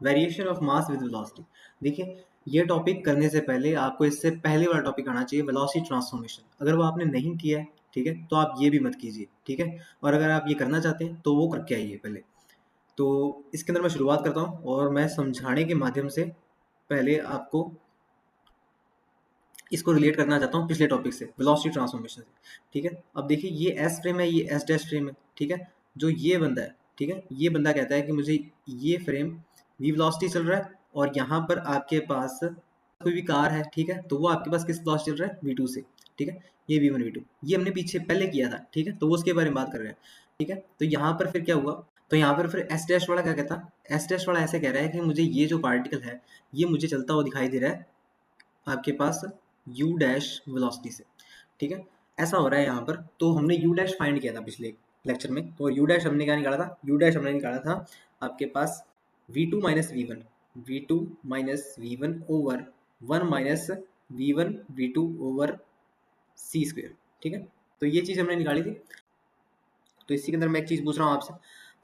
Variation of mass with velocity. देखिए, ये topic करने से पहले आपको इससे पहले वाला टॉपिक आना चाहिए, वेलोसिटी ट्रांसफॉर्मेशन। अगर वो आपने नहीं किया है, ठीक है, तो आप ये भी मत कीजिए, ठीक है। और अगर आप ये करना चाहते हैं तो वो करके आइए पहले। तो इसके अंदर मैं शुरुआत करता हूँ और मैं समझाने के माध्यम से पहले आपको इसको रिलेट करना चाहता हूँ पिछले टॉपिक से, वेलोसिटी ट्रांसफॉर्मेशन से, ठीक है। अब देखिए, ये एस फ्रेम है, ये एस डैश फ्रेम है, ठीक है। जो ये बंदा है, ठीक है, ये बंदा कहता है कि मुझे ये फ्रेम वी वेलोसिटी चल रहा है और यहाँ पर आपके पास कोई भी कार है, ठीक है, तो वो आपके पास किस वेलोसिटी चल रहा है, v2 से, ठीक है। ये v1 v2 ये हमने पीछे पहले किया था, ठीक है, तो वो उसके बारे में बात कर रहे हैं, ठीक है। तो यहाँ पर फिर क्या हुआ, तो यहाँ पर फिर एस डैश वाला क्या कहता, एस डैश वाला ऐसे कह रहा है कि मुझे ये जो पार्टिकल है ये मुझे चलता हुआ दिखाई दे रहा है आपके पास u डैश वेलोसिटी से, ठीक है। ऐसा हो रहा है यहाँ पर। तो हमने u डैश फाइंड किया था पिछले लेक्चर में, तो u डैश हमने क्या निकाला था, u डैश हमने निकाला था आपके पास v2 minus v1, v2 minus v1 over 1 minus v1 v2 over c square, ठीक है। तो ये चीज़ हमने निकाली थी। तो इसी के अंदर मैं एक चीज़ पूछ रहा हूँ आपसे,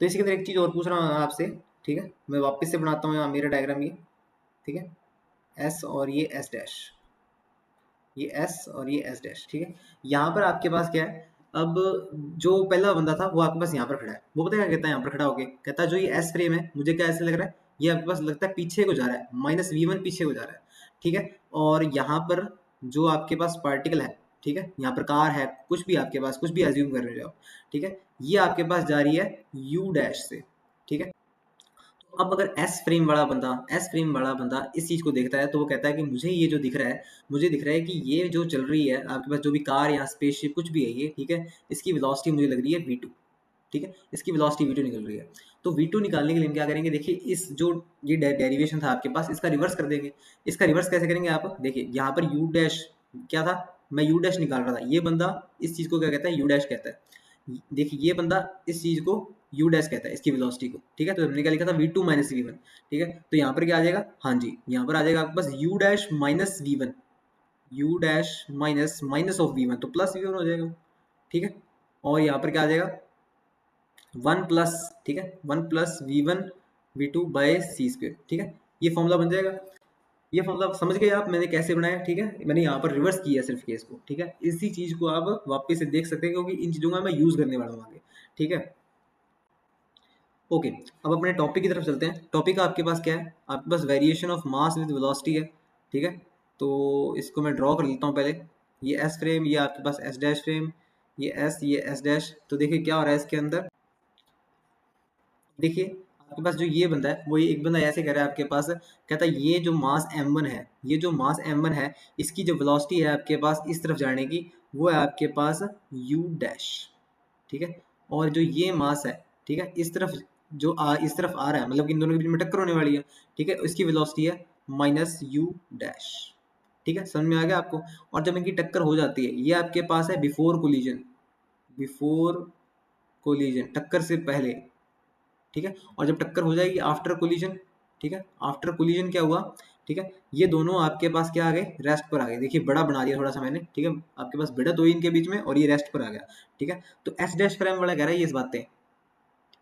तो इसी के अंदर एक चीज़ और पूछ रहा हूँ आपसे, ठीक है। मैं वापस से बनाता हूँ यहाँ मेरा डायग्राम ये, ठीक है, एस और ये एस डैश, ये एस और ये एस डैश, ठीक है। यहाँ पर आपके पास क्या है, अब जो पहला बंदा था वो आपके पास यहाँ पर खड़ा है, वो पता है क्या कहता है, यहाँ पर खड़ा होके कहता है जो ये एस फ्रेम है मुझे क्या ऐसे लग रहा है, ये आपके पास लगता है पीछे को जा रहा है, माइनस v1 पीछे को जा रहा है, ठीक है। और यहाँ पर जो आपके पास पार्टिकल है, ठीक है, यहाँ पर कार है, कुछ भी आपके पास, कुछ भी एज्यूम कर रहे हो आप, ठीक है, ये आपके पास जा रही है u डैश से, ठीक है। अब अगर एस फ्रेम वाला बंदा, एस फ्रेम वाला बंदा इस चीज़ को देखता है तो वो कहता है कि मुझे ये जो दिख रहा है, मुझे दिख रहा है कि ये जो चल रही है आपके पास जो भी कार या स्पेसशिप कुछ भी है ये, ठीक है, इसकी वेलोसिटी मुझे लग रही है v2, ठीक है, इसकी वेलोसिटी v2 निकल रही है। तो v2 निकालने के लिए हम क्या करेंगे, देखिए इस जो ये डेरिवेशन था आपके पास, इसका रिवर्स कर देंगे। इसका रिवर्स कैसे करेंगे आप, देखिए यहाँ पर u डैश क्या था, मैं u डैश निकाल रहा था, ये बंदा इस चीज़ को क्या कहता है, u डैश कहता है। देखिए ये बंदा इस चीज़ को u डैश कहता है, इसकी वेलोसिटी को, ठीक है। तो हमने क्या लिखा था, v2 माइनस v1, ठीक है। तो यहाँ पर क्या आ जाएगा, हाँ जी, यहाँ पर आ जाएगा आपके पास u dash minus v1, u dash minus minus of v1, तो प्लस v1 हो जाएगा, ठीक है। और यहाँ पर क्या आ जाएगा, 1 प्लस, ठीक है, 1 plus v1 v2 bye c square, ठीक है। ये फॉर्मूला बन जाएगा। ये फॉर्मूला समझ गए आप मैंने कैसे बनाया, ठीक है। मैंने यहाँ पर रिवर्स किया सिर्फ केस को, ठीक है। इसी चीज़ को आप वापस से देख सकते हैं क्योंकि इन चीज़ों का मैं यूज़ करने वाला हूँ आगे, ठीक है। ओके, अब अपने टॉपिक की तरफ चलते हैं। टॉपिक आपके पास क्या है, आपके पास variation of mass with velocity है, ठीक है। तो इसको मैं ड्रॉ कर लेता हूँ पहले। ये एस फ्रेम, ये आपके पास एस डैश फ्रेम, ये एस डैश। तो देखिए क्या हो रहा है इसके अंदर, देखिए आपके पास जो ये बंदा है, वो ये एक बंदा ऐसे कह रहा है आपके पास, कहता है ये जो मास m1 है, ये जो मास m1 है, इसकी जो वेलोसिटी है आपके पास इस तरफ जाने की, वो है आपके पास u डैश, ठीक है। और जो ये मास है, ठीक है, इस तरफ जो इस तरफ आ रहा है, मतलब कि इन दोनों के बीच में टक्कर होने वाली है, ठीक है, इसकी वेलोसिटी है माइनस u डैश, ठीक है। समझ में आ गया आपको। और जब इनकी टक्कर हो जाती है, ये आपके पास है बिफोर कोलिजन, बिफोर कोलिजन, टक्कर से पहले, ठीक है। और जब टक्कर हो जाएगी आफ्टर कोलिजन, ठीक है, आफ्टर कोलिजन क्या हुआ, ठीक है, ये दोनों आपके पास क्या आ गए, रेस्ट पर आ गए। देखिए बड़ा बना दिया थोड़ा सा मैंने, ठीक है, आपके पास भिड़त हुई इनके बीच में और ये रेस्ट पर आ गया, ठीक है। तो एस डैश फ्रेम वाला कह रहा है ये बातें,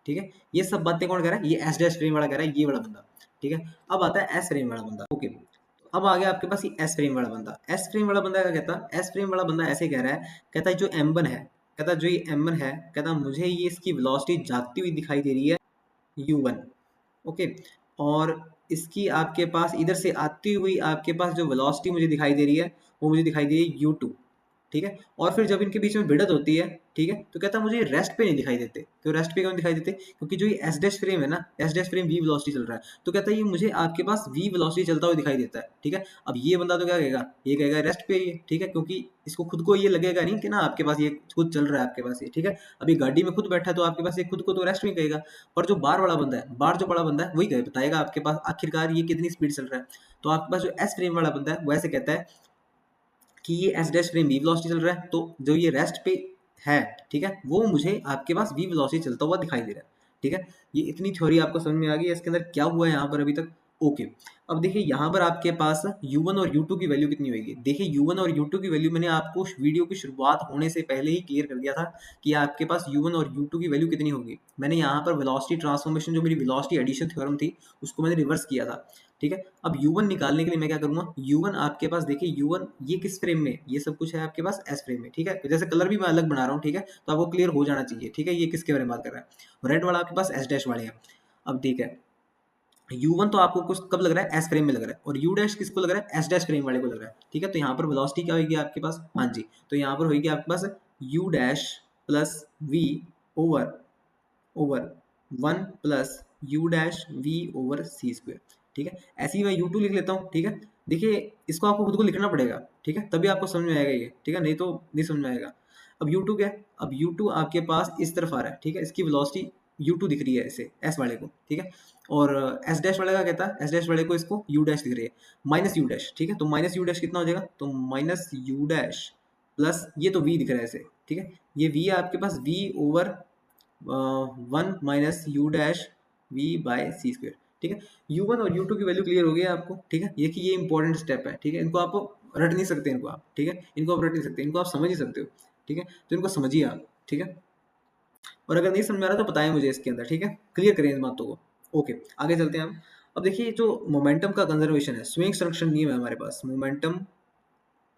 ठीक है, ये सब बातें कौन कह रहा है, ये एस डैश फ्रेम वाला कह रहा है, ये वाला बंदा, ठीक है। अब आता है एस फ्रेम वाला बंदा, ओके। अब आ गया आपके पास ये एस फ्रेम वाला बंदा। एस फ्रेम वाला बंदा क्या कहता है, एस फ्रेम वाला बंदा ऐसे कह रहा है, कहता है जो m1 है, कहता है जो ये m1 है, कहता है मुझे ये इसकी वेलोसिटी जाती हुई दिखाई दे रही है u1, ओके। और इसकी आपके पास इधर से आती हुई आपके पास जो वेलोसिटी मुझे दिखाई दे रही है, वो मुझे दिखाई दे रही है u2, ठीक है। और फिर जब इनके बीच में भिड़त होती है, ठीक है, तो कहता है मुझे रेस्ट पे नहीं दिखाई देते। क्यों रेस्ट पे क्यों दिखाई देते, क्योंकि जो ये एस डैश फ्रेम है ना, S dash frame v velocity चल रहा है, तो कहता है ये मुझे आपके पास v वेलोसिटी चलता हुआ दिखाई देता है, ठीक है। अब ये बंदा तो क्या कहेगा, ये कहेगा रेस्ट पे ही है, ठीक है, क्योंकि इसको खुद को ये लगेगा नहीं कि ना आपके पास ये खुद चल रहा है आपके पास ये, ठीक है। अभी गाड़ी में खुद बैठा है तो आपके पास ये खुद को तो रेस्ट में कहेगा। पर जो बाहर वाला बंदा है, बाहर जो बड़ा बंदा है, वही बताएगा आपके पास आखिरकार ये कितनी स्पीड चल रहा है। तो आपके पास जो एस फ्रेम वाला बंदा है वो ऐसे कहता है कि ये S dash frame v velocity चल रहा है, तो जो ये रेस्ट पे है, ठीक है, वो मुझे आपके पास v वेलोसिटी चलता हुआ दिखाई दे रहा है, ठीक है। ये इतनी थ्योरी आपको समझ में आ गई है, इसके अंदर क्या हुआ है यहाँ पर अभी तक। ओके, अब देखिए यहाँ पर आपके पास u1 और u2 की वैल्यू कितनी होगी। देखिए u1 और u2 की वैल्यू मैंने आपको वीडियो की शुरुआत होने से पहले ही क्लियर कर दिया था कि आपके पास u1 और u2 की वैल्यू कितनी होगी। मैंने यहाँ पर वेलोसिटी ट्रांसफॉर्मेशन, जो मेरी वेलोसिटी एडिशन थ्योरम थी, उसको मैंने रिवर्स किया था। ठीक है, अब u1 निकालने के लिए मैं क्या करूँगा, u1 आपके पास देखिए u1 ये किस फ्रेम में, ये सब कुछ है आपके पास एस फ्रेम में। ठीक है, जैसे कलर भी मैं अलग बना रहा हूँ। ठीक है, तो आपको क्लियर हो जाना चाहिए। ठीक है, ये किसके बारे में बात कर रहा है, रेड वाला आपके पास एस डैश वाले हैं। अब ठीक है, u1 तो आपको कुछ कब लग रहा है, एस फ्रेम में लग रहा है, और u डैश किसको लग रहा है, एस डैश फ्रेम वाले को लग रहा है। ठीक है, तो यहाँ पर वेलोसिटी क्या होगी आपके पास, हाँ जी, तो यहाँ पर होगी आपके पास u dash plus v over over 1 plus u dash v over c square. ठीक है, ऐसे ही मैं u2 लिख लेता हूँ। ठीक है, देखिए इसको आपको खुद को लिखना पड़ेगा। ठीक है, तभी आपको समझ में आएगा ये। ठीक है, नहीं तो नहीं समझ में आएगा। अब u2 क्या है, अब u2 आपके पास इस तरफ आ रहा है। ठीक है, इसकी वेलोसिटी u2 दिख रही है इसे, s वाले को। ठीक है, और s डैश वाले का कहता है, s डैश वाले को इसको u डैश दिख रही है, माइनस u डैश। ठीक है, तो माइनस u डैश कितना हो जाएगा, तो माइनस u डैश प्लस ये तो v दिख रहा है इसे। ठीक है, ये v है आपके पास, v over 1 minus u dash v by c square. ठीक है, u1 और u2 की वैल्यू क्लियर हो गई है आपको। ठीक है, ये इंपॉर्टेंट स्टेप है। ठीक है, इनको आप रट नहीं सकते, इनको आप, ठीक है, इनको आप रट नहीं सकते, इनको आप समझ ही सकते हो। ठीक है, तो इनको समझिए आप। ठीक है, और अगर नहीं समझ में आ रहा तो बताएं मुझे इसके अंदर। ठीक है, क्लियर करें इन बातों को। ओके, आगे चलते हैं हम। अब देखिए जो मोमेंटम का कंजर्वेशन है, स्विंग संरक्षण नियम है हमारे पास, मोमेंटम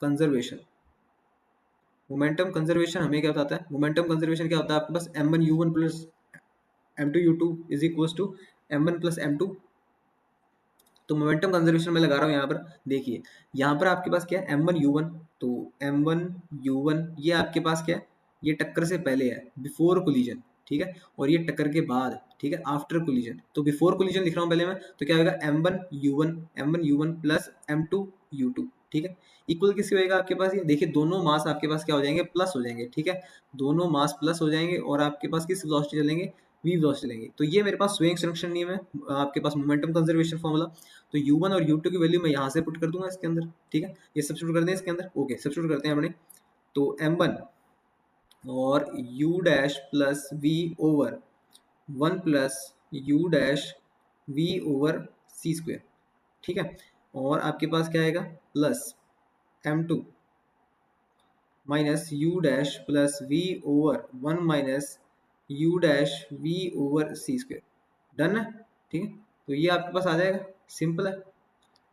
कंजर्वेशन। मोमेंटम कंजर्वेशन हमें क्या बताता है, मोमेंटम कंजर्वेशन क्या होता है आपके पास, m1 u1 plus m2 u2 is equals to m1 plus m2। तो मोमेंटम कंजर्वेशन मैं लगा रहा हूँ यहाँ पर। देखिए यहाँ पर आपके पास क्या है, m1 u1, तो m1 u1 ये आपके पास क्या है, ये टक्कर से पहले है, बिफोर कोलिजन। ठीक है, और ये टक्कर के बाद, ठीक है, आफ्टर कोलिजन। तो बिफोर कोलिजन लिख रहा हूँ पहले मैं, तो क्या होगा, m1 u1 plus m2 u2। ठीक है, इक्वल किससे होएगा आपके पास, ये देखिए दोनों मास आपके पास क्या हो जाएंगे, प्लस हो जाएंगे। ठीक है, दोनों मास प्लस हो जाएंगे और आपके पास किस वेलोसिटी चलेंगे, v वेलोसिटी चलेंगे। तो ये मेरे पास स्विंग संरक्षण नियम है, आपके पास मोमेंटम कंजर्वेशन फॉर्मूला। तो u1 और u2 की वैल्यू मैं यहाँ से पुट कर दूंगा इसके अंदर। ठीक है, ये सब्स्टिट्यूट कर दें इसके अंदर। ओके, सब्स्टिट्यूट करते हैं अपने। तो m1 और u dash plus v over 1 plus u dash v over c square. ठीक है, और आपके पास क्या आएगा, plus m2 minus u dash plus v over 1 minus u dash v over c square. Done है। ठीक है, तो ये आपके पास आ जाएगा, सिंपल है।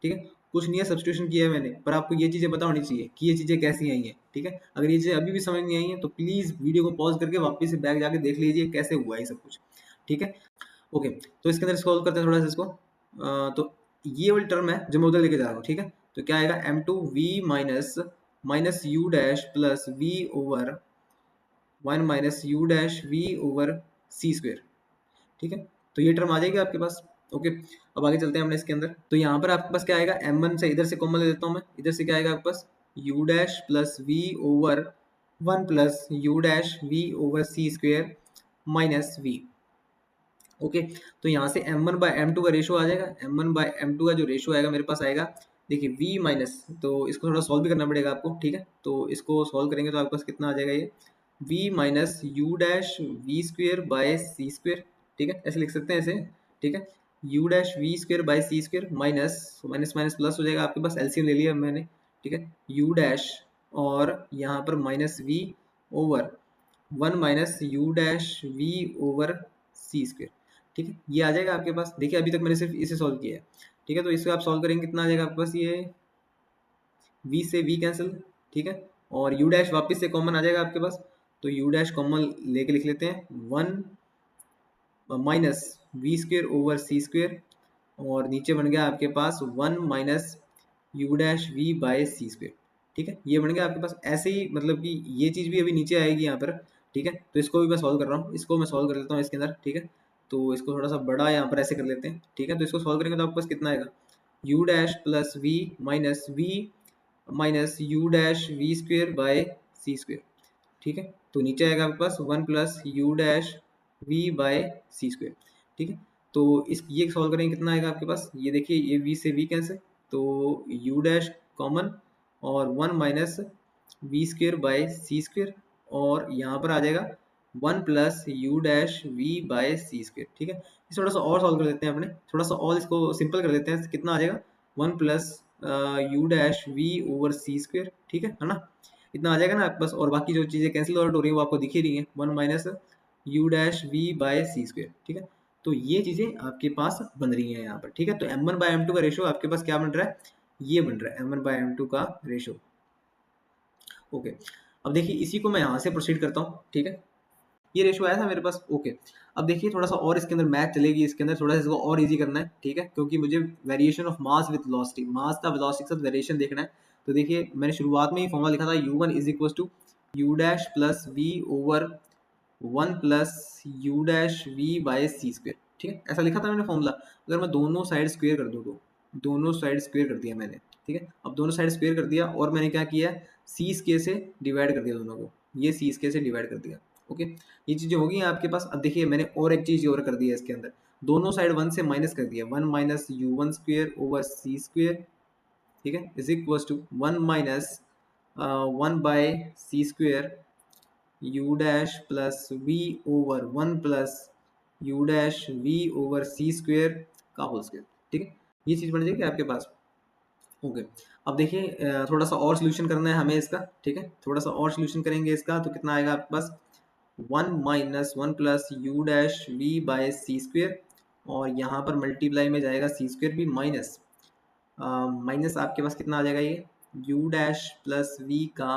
ठीक है, कुछ नहीं है, सब्स्टिट्यूशन किया है मैंने, पर आपको ये चीज़ें पता होनी चाहिए कि ये चीज़ें कैसी आई हैं। ठीक है, अगर ये चीज़ें अभी भी समझ नहीं आई हैं तो प्लीज़ वीडियो को पॉज करके वापस से बैक जाके देख लीजिए कैसे हुआ है सब कुछ। ठीक है, ओके, तो इसके अंदर सॉल्व करते हैं थोड़ा सा इसको। तो ये वाली टर्म है जो मैं उधर लेके जा रहा हूँ। ठीक है, तो क्या आएगा, m2v minus minus u dash plus v over 1 minus u dash v over c square. ठीक है, तो ये टर्म आ जाएगी आपके पास। ओके, अब आगे चलते हैं हमने इसके अंदर। तो यहाँ पर आपके पास क्या आएगा, m1 से इधर से कॉमन ले लेता हूँ मैं, इधर से क्या आएगा आपके पास, u dash plus v over 1 plus u dash v over c square minus v। Okay, तो यहाँ से m1 बाय m2 का रेशो आ जाएगा, m1 बाय m2 का जो रेशो आएगा मेरे पास आएगा, देखिए v माइनस, तो इसको थोड़ा सॉल्व भी करना पड़ेगा आपको। ठीक है, तो इसको सॉल्व करेंगे तो आपके पास कितना आ जाएगा, ये v minus u dash v square by c square. ठीक है, ऐसे लिख सकते हैं ऐसे। ठीक है, u dash v square by c square minus minus minus plus हो जाएगा आपके पास, एलसीएम ले लिया मैंने। ठीक है, यू डैश और यहाँ पर minus v over 1 minus u dash v over c square. ठीक है, ये आ जाएगा आपके पास। देखिए अभी तक मैंने सिर्फ इसे सॉल्व किया है। ठीक है, तो इसको आप सॉल्व करेंगे कितना आ जाएगा आपके पास, ये v से v कैंसिल। ठीक है, और u डैश वापस से कॉमन आ जाएगा आपके पास, तो u डैश कॉमन लेके लिख लेते हैं, 1 minus v square over c square, और नीचे बन गया आपके पास 1 minus u dash v by c square. ठीक है, ये बन गया आपके पास। ऐसे ही मतलब कि ये चीज़ भी अभी नीचे आएगी यहाँ पर। ठीक है, तो इसको भी मैं सॉल्व कर रहा हूँ, इसको मैं सॉल्व कर लेता हूँ इसके अंदर। ठीक है, तो इसको थोड़ा सा बड़ा यहाँ पर ऐसे कर लेते हैं। ठीक है, तो इसको सॉल्व करेंगे तो आपके पास कितना आएगा, u dash plus v minus v minus u dash v square by c square. ठीक है, तो नीचे आएगा आपके पास 1 plus u dash v by c square. ठीक है, तो इस ये सॉल्व करेंगे कितना आएगा आपके पास, ये देखिए ये v से v कैंसिल, तो यू डैश कॉमन और 1 minus v square by c square, और यहाँ पर आ जाएगा one plus u dash v by c square, ठीक है। इसे थोड़ा सा और सॉल्व कर देते हैं अपने, थोड़ा सा और इसको सिंपल कर देते हैं। कितना आ जाएगा, one plus u dash v over c square, ठीक है ना। इतना आ जाएगा ना आपके पास, और बाकी जो चीज़ें कैंसिल आउट हो रही है वो आपको दिख ही रही है, one minus u dash v by c square, ठीक है। तो ये चीज़ें आपके पास बन रही हैं यहाँ पर, ठीक है। तो m1 बाय m2 का रेशो आपके पास क्या बन रहा है, ये बन रहा है m1 बाय m2 का रेशो। ओके, अब देखिए इसी को मैं यहाँ से प्रोसीड करता हूँ, ठीक है। ये रेशो आया था मेरे पास, ओके। अब देखिए थोड़ा सा और इसके अंदर मैथ चलेगी, इसके अंदर थोड़ा सा इसको और इजी करना है, ठीक है, क्योंकि मुझे variation of mass with velocity, mass का वेलोसिटी के साथ वेरिएशन देखना है। तो देखिए मैंने शुरुआत में ही फॉर्मूला लिखा था u1 is equal to u dash plus v over one plus u dash v by c square, ठीक है, ऐसा लिखा था मैंने फॉर्मूला। अगर मैं दोनों साइड स्क्वेयर कर दूँ तो दोनों साइड स्क्वेयर कर दिया मैंने, ठीक है। अब दोनों साइड स्क्वेयर कर दिया और मैंने क्या किया, सी स्क्वेयर से डिवाइड कर दिया दोनों को, ये सी स्क्वेयर से डिवाइड कर दिया, ओके। ये चीज़ें हो गई हैं आपके पास। अब देखिए मैंने और एक चीज़ और कर दी है इसके अंदर, दोनों साइड वन से माइनस कर दिया, one minus u one square over c square, ठीक है, is equal to one minus one by c square u dash plus v over one plus u dash v over c square का whole square, ठीक है। ये चीज़ बन जाएगी आपके पास, okay. अब देखिए थोड़ा सा और सोल्यूशन करना है हमें इसका, ठीक है, थोड़ा सा और सोल्यूशन करेंगे इसका, तो कितना आएगा आपके पास, one minus one plus u dash v by c square, और यहाँ पर मल्टीप्लाई में जाएगा सी स्क्वेयर भी, माइनस माइनस आपके पास कितना आ जाएगा, ये यू डैश प्लस वी का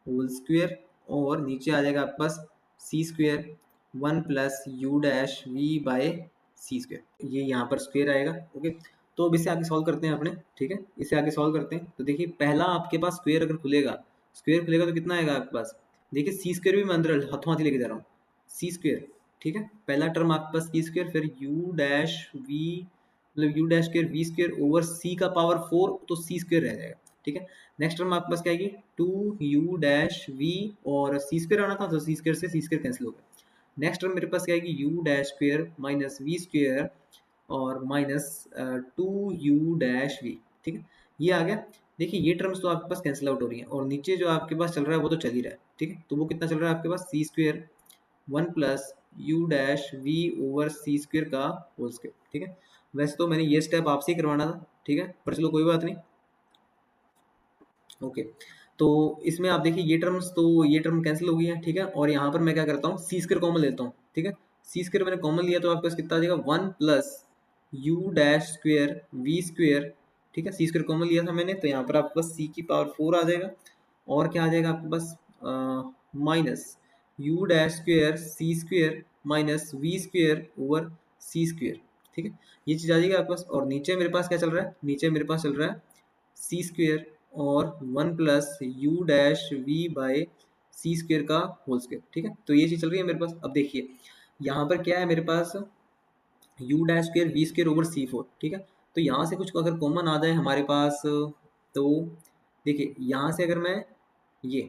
होल स्क्वेयर, और नीचे आ जाएगा आपके पास c square one plus u dash v by c square, ये यहाँ पर स्क्वेयर आएगा, ओके। तो अब इसे आगे सॉल्व करते हैं अपने, ठीक है, इसे आगे सॉल्व करते हैं। तो देखिए पहला आपके पास स्क्वेयर अगर खुलेगा, स्क्वेयर खुलेगा तो कितना आएगा आपके पास, देखिए सी स्क्वेयर भी मैं अंदर हाथों हाथी लेके जा रहा हूँ, सी स्क्वेयर, ठीक है। पहला टर्म आपके पास सी स्क्वेयर, फिर यू डैश वी, मतलब u dash square v square over c का पावर 4, तो सी स्क्वेयर रह जाएगा, ठीक है। नेक्स्ट टर्म आपके पास क्या आएगी, टू यू डैश वी, और सी स्क्वेयर आना था तो सी स्क्वेयर से सी स्क्वेयर कैंसिल हो गया। नेक्स्ट टर्म मेरे पास क्या आएगी, u dash square minus v square और minus two u dash v, ठीक है, ये आ गया। देखिए ये टर्म्स तो आपके पास कैंसिल आउट हो रही है, और नीचे जो आपके पास चल रहा है वो तो चल ही रहा है, ठीक है। तो वो कितना चल रहा है आपके पास, c square one plus u dash v over c square का होल स्क्वेयर, ठीक है। वैसे तो मैंने ये स्टेप आपसे ही करवाना था, ठीक है, पर चलो कोई बात नहीं, ओके। तो इसमें आप देखिए ये टर्म्स, तो ये टर्म कैंसिल हो गई है, ठीक है। और यहाँ पर मैं क्या करता हूँ, सी स्क्वेयर कॉमन लेता हूँ, ठीक है। सी स्क्वेयर मैंने कॉमन लिया तो आपके पास कितना आ जाएगा, one plus u dash square v square, ठीक है। सी स्क्वेयर कॉमन लिया था मैंने, तो यहाँ पर आपके पास सी की पावर 4 आ जाएगा, और क्या आ जाएगा आपके पास, minus u dash square c square minus v square over c square, ठीक है। ये चीज़ आ जाएगी आपके पास, और नीचे मेरे पास क्या चल रहा है, नीचे मेरे पास चल रहा है सी स्क्वेयर और one plus u dash v by c square का होल स्क्वेयर, ठीक है। तो ये चीज़ चल रही है मेरे पास। अब देखिए यहाँ पर क्या है मेरे पास, u dash square v square over c four, ठीक है। तो यहाँ से कुछ अगर कॉमन आ जाए हमारे पास, तो देखिए यहाँ से अगर मैं ये,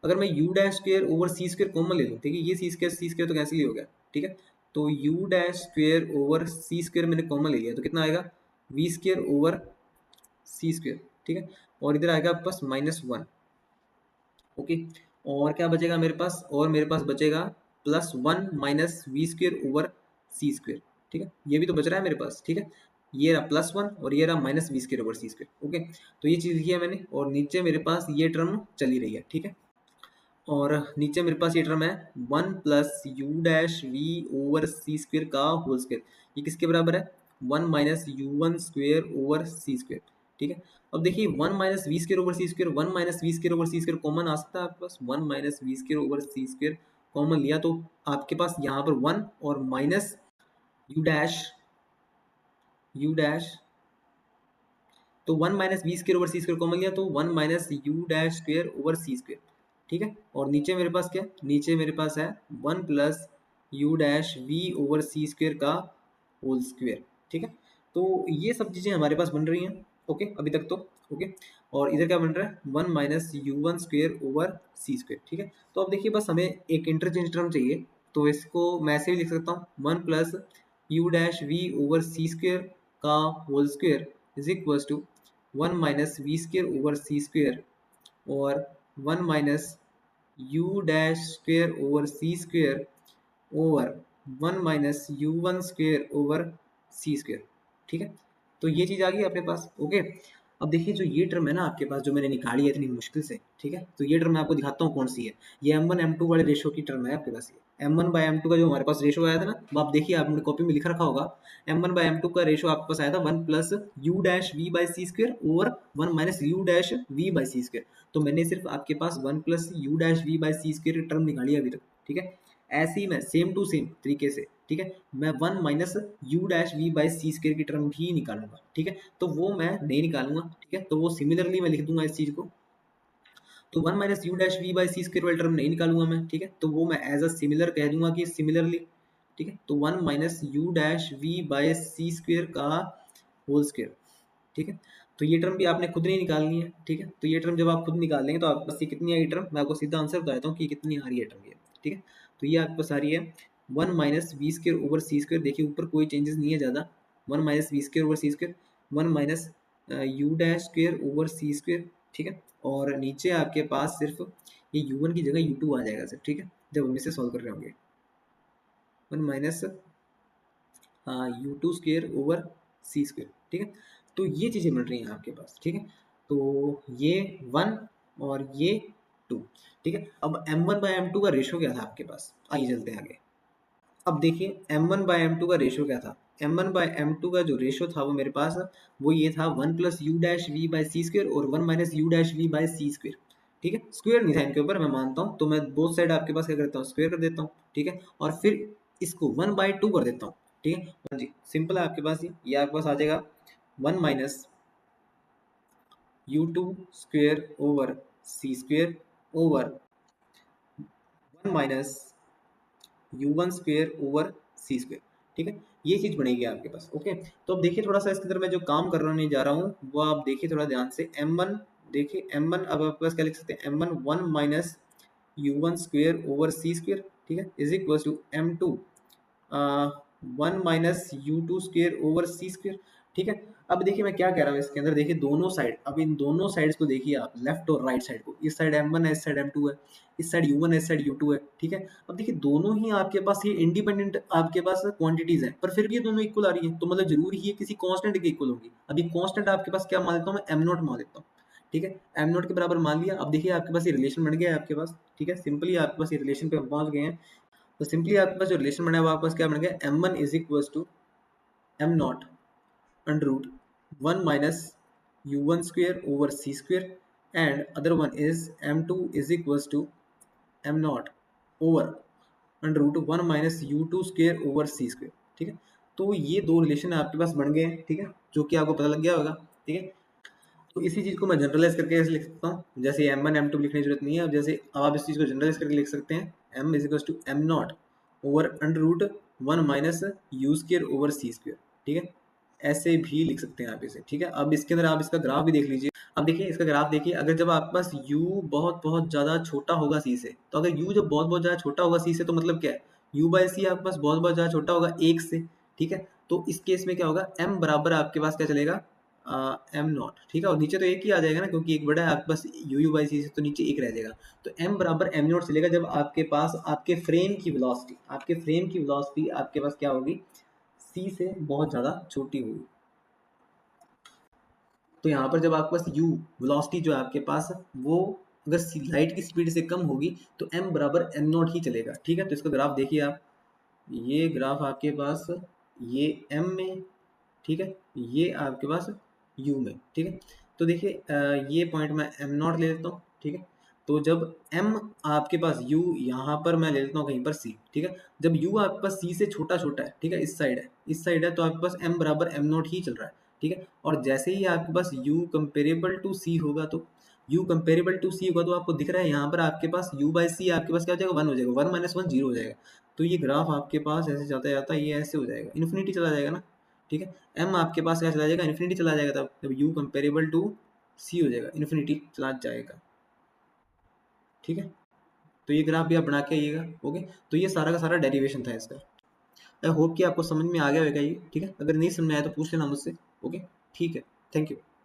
अगर मैं u dash square over c square common ले लूँ, ठीक है, ये सी स्क्वेयर तो कैंसिल ही हो गया, ठीक है। तो u dash square over c square मैंने कॉमन ले लिया, तो कितना आएगा, v square over c square, ठीक है। और इधर आएगा आपके पास माइनस वन, ओके। और क्या बचेगा मेरे पास, और मेरे पास बचेगा plus one minus v square over c square, ठीक है। ये भी तो बच रहा है मेरे पास, ठीक है। ये रहा प्लस वन और ये रहा minus v square over c square, okay. तो ये चीज़ लिखी है मैंने, और नीचे मेरे पास ये टर्म चली रही है, ठीक है। और नीचे मेरे पास ये टर्म है one plus u dash v over c square का होल स्क्वेयर, ये किसके बराबर है, one minus u one square over c square, ठीक है। अब देखिए one minus v square over c square, one minus v square over c square common आ सकता है आपके पास, one minus v square over c square common लिया तो आपके पास यहाँ पर वन और minus u dash, you dash, तो one minus v square over c square common लिया तो one minus u dash square over c square, ठीक है। और नीचे मेरे पास क्या, नीचे मेरे पास है one plus u dash v over c square का होल स्क्वेयर, ठीक है। तो ये सब चीज़ें हमारे पास बन रही हैं, ओके, अभी तक तो ओके। और इधर क्या बन रहा है, one minus u one square over c square, ठीक है। तो अब देखिए बस हमें एक इंटरचेंज टर्म चाहिए, तो इसको मैं ऐसे भी लिख सकता हूँ, one plus u dash v over c square का whole square is equal to one minus v square over c square, और one minus u dash square over c square over 1 minus u one square over c square, ठीक है। तो ये चीज़ आ गई अपने पास, okay. अब देखिए जो ये टर्म है ना आपके पास, जो मैंने निकाली है इतनी मुश्किल से, ठीक है, तो ये टर्म मैं आपको दिखाता हूँ कौन सी है। ये M1 M2 वाले रेशो की टर्म है आपके पास। ये M1/M2 का जो हमारे पास रेशो आया था ना, वो आप देखिए, आपने कॉपी में लिखा रखा होगा। M1/M2 का रेशो आपके पास आया था 1 plus u dash v by c square over 1 minus u dash v by c square. तो मैंने सिर्फ आपके पास 1 plus u dash v by c square की टर्म निकाली है अभी तक, ठीक है। ऐसे ही मैं सेम टू सेम तरीके से, ठीक है, मैं 1 minus u dash v by c square की टर्म भी निकालूंगा, ठीक है। तो वो मैं नहीं निकालूंगा, ठीक है, तो वो सिमिलरली मैं लिख दूंगा इस चीज को। तो 1 minus u dash v by c square वाली टर्म नहीं निकालूंगा मैं, ठीक है, तो वो मैं एज अ सिमिलर कह दूंगा कि सिमिलरली, ठीक है। तो 1 minus u dash v by c square का होल स्क्वेयर, ठीक है। तो ये टर्म भी आपने खुद नहीं निकालनी है, ठीक है। तो ये टर्म जब आप खुद निकाल लेंगे तो आपके पास ये कितनी आएगी टर्म, मैं आपको सीधा आंसर बता देता हूँ कि कितनी आ रही है टर्म ये, ठीक है। तो ये आपके पास आ रही है 1 minus v square over c square. देखिए ऊपर कोई चेंजेस नहीं है ज़्यादा। 1 minus v square over c square, 1 minus u dash square over c square, ठीक है। और नीचे आपके पास सिर्फ ये u1 की जगह u2 आ जाएगा सर, ठीक है, जब हम इसे सॉल्व कर रहे होंगे। 1 minus u2 square over c square, ठीक है। तो ये चीज़ें मिल रही हैं आपके पास, ठीक है। तो ये 1 और ये 2, ठीक है। अब M1/M2 का रेशो क्या था आपके पास, आइए चलते हैं आगे। अब देखिए M1/M2 का रेशो क्या था। M1/M2 का जो रेशो था वो मेरे पास वो ये था 1 plus u dash v by c square और 1 minus u dash v by c square, ठीक है। स्क्वेयर नहीं था इनके ऊपर, मैं मानता हूँ, तो मैं बोथ साइड आपके पास क्या करता हूँ, स्क्वेयर कर देता हूँ, ठीक है। और फिर इसको 1/2 कर देता हूँ, ठीक है। हाँ जी, सिंपल है आपके पास ये आपके पास आ जाएगा 1 minus u2 square over c square over 1 minus u1 square over c square, ठीक है। ये चीज बनेगी आपके पास, ओके। तो अब देखिए थोड़ा सा इसके अंदर मैं जो काम कर रहा जा रहा हूँ वो आप देखिए थोड़ा ध्यान से। M1, देखिए M1 अब आपके पास क्या लिख सकते हैं, M1 1 minus u1 square over c square, ठीक है, is equal to M2 1 minus u2 square over c square, ठीक है। अब देखिए मैं क्या कह रहा हूँ इसके अंदर, देखिए दोनों साइड, अब इन दोनों साइड्स को देखिए आप, लेफ्ट और राइट साइड को, इस साइड M1 है, इस साइड M2 है, इस साइड u1 है, इस साइड u2 है, ठीक है। अब देखिए दोनों ही आपके पास ये इंडिपेंडेंट आपके पास क्वांटिटीज हैं, पर फिर भी ये दोनों इक्वल आ रही है, तो मतलब जरूरी ही है किसी कांस्टेंट के इक्वल होगी। अभी कांस्टेंट आपके पास क्या मान लेता हूँ मैं, m0 मान लेता हूँ, ठीक है। m0 के बराबर मान लिया। अब देखिए आपके पास ये रिलेशन बन गया है आपके पास, ठीक है, सिंपली आपके पास ये रिलेशन पे हम पहुंच गए हैं। तो सिंपली आपके पास जो रिलेशन बना है वो आपके पास क्या बन गया, m1 is equal to m0 under root 1 minus u1 square over c square, and other one is m2 is equals to m0 over under root 1 minus u2 square over c square, ठीक है। तो ये दो relation आपके पास बन गए हैं, ठीक है, जो कि आपको पता लग गया होगा, ठीक है। तो इसी चीज को मैं जनरलाइज करके ऐसे लिख सकता हूँ, जैसे M1 M2 लिखने की जरूरत नहीं है। अब जैसे अब आप इस चीज को जनरलाइज करके लिख सकते हैं, m is equal to m0 over under root 1 minus u square over c square, ठीक है। ऐसे भी लिख सकते हैं आप इसे, ठीक है। अब इसके अंदर आप इसका ग्राफ भी देख लीजिए। अब देखिए इसका ग्राफ देखिए, अगर जब आपके पास u बहुत बहुत ज्यादा छोटा होगा c से, तो अगर u जब बहुत बहुत ज्यादा छोटा होगा c से, तो मतलब क्या है, u बाई सी आपके पास बहुत बहुत ज्यादा छोटा होगा 1 से, ठीक है। तो इस केस में क्या होगा, m बराबर आपके पास क्या चलेगा, m0, ठीक है। और नीचे तो एक ही आ जाएगा ना, क्योंकि एक बड़ा है आपके पास u बाई सी से, तो नीचे एक रह जाएगा। तो m बराबर m0 चलेगा जब आपके पास आपके फ्रेम की वेलोसिटी आपके पास क्या होगी, c से बहुत ज्यादा छोटी होगी। तो यहाँ पर जब आपके पास u वेलोसिटी जो है आपके पास, वो अगर लाइट की स्पीड से कम होगी तो m बराबर m0 ही चलेगा, ठीक है। तो इसका ग्राफ देखिए आप, ये ग्राफ आपके पास ये m में, ठीक है, ये आपके पास u में, ठीक है। तो देखिए ये पॉइंट मैं m0 ले लेता हूँ, ठीक है। तो जब m आपके पास u यहाँ पर मैं ले लेता हूँ कहीं पर c, ठीक है। जब u आपके पास c से छोटा छोटा है, ठीक है, इस साइड है, तो आपके पास m बराबर m0 ही चल रहा है, ठीक है। और जैसे ही आपके पास u कंपेरेबल टू c होगा, तो तो आपको दिख रहा है यहाँ पर आपके पास u बाई सी आपके पास क्या हो जाएगा, 1 हो जाएगा, 1 माइनस 1 0 हो जाएगा। तो ये ग्राफ आपके पास ऐसे जाता जाता ये ऐसे हो जाएगा, इन्फिनिटी चला जाएगा ना, ठीक है। m आपके पास क्या चला जाएगा, इन्फिनिटी चला जाएगा, तब जब u कंपेरेबल टू c हो जाएगा, इन्फिनिटी चला जाएगा, ठीक है। तो ये ग्राफ भी आप बना के आइएगा, ओके। तो ये सारा का सारा डेरिवेशन था इसका। आई होप कि आपको समझ में आ गया होगा ये, ठीक है। अगर नहीं समझ में आया तो पूछ लेना मुझसे, ओके, ठीक है, थैंक यू।